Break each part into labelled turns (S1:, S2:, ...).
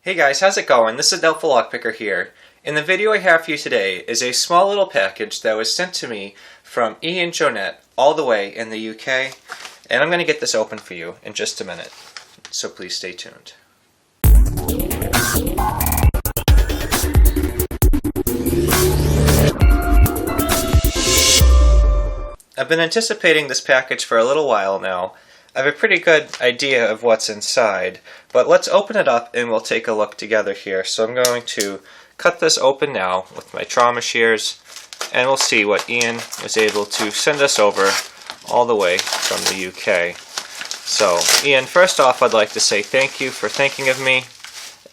S1: Hey guys, how's it going? This is HelpfulLockPicker here. In the video I have for you today is a small little package that was sent to me from Ian Jonette all the way in the UK, and I'm going to get this open for you in just a minute, so please stay tuned. I've been anticipating this package for a little while now. I have a pretty good idea of what's inside, but let's open it up and we'll take a look together here. So I'm going to cut this open now with my trauma shears, and we'll see what Ian was able to send us over all the way from the UK. So Ian, first off, I'd like to say thank you for thinking of me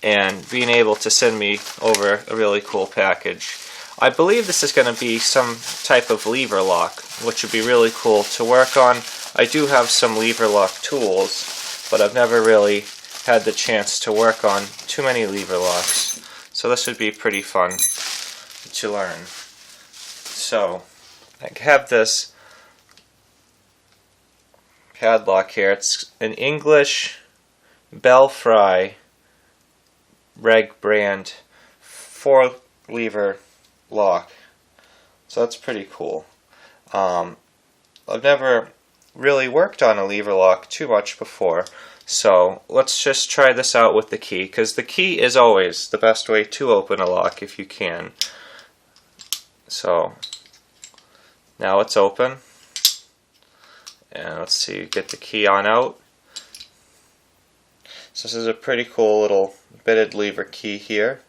S1: and being able to send me over a really cool package. I believe this is going to be some type of lever lock, which would be really cool to work on. I do have some lever lock tools, but I've never really had the chance to work on too many lever locks. So this would be pretty fun to learn. So I have this padlock here. It's an English Belfry Reg brand 4-lever lock. So that's pretty cool. I've never really worked on a lever lock too much before, so let's just try this out with the key, because the key is always the best way to open a lock if you can. So now it's open, and let's see, get the key on out. So this is a pretty cool little bitted lever key here.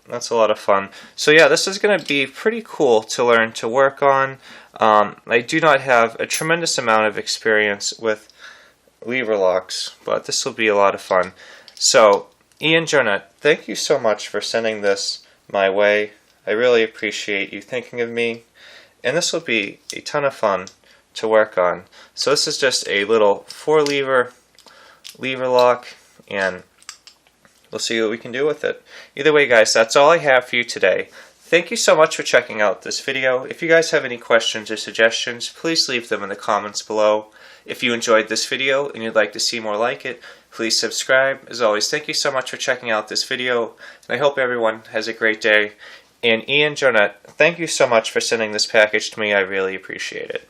S1: That's a lot of fun. So yeah, this is going to be pretty cool to learn to work on. I do not have a tremendous amount of experience with lever locks, but this will be a lot of fun. So Ian Jonette, thank you so much for sending this my way. I really appreciate you thinking of me, and this will be a ton of fun to work on. So this is just a little 4-lever lever lock, and we'll see what we can do with it. Either way, guys, that's all I have for you today. Thank you so much for checking out this video. If you guys have any questions or suggestions, please leave them in the comments below. If you enjoyed this video and you'd like to see more like it, please subscribe. As always, thank you so much for checking out this video, and I hope everyone has a great day. And Ian Jonette, thank you so much for sending this package to me. I really appreciate it.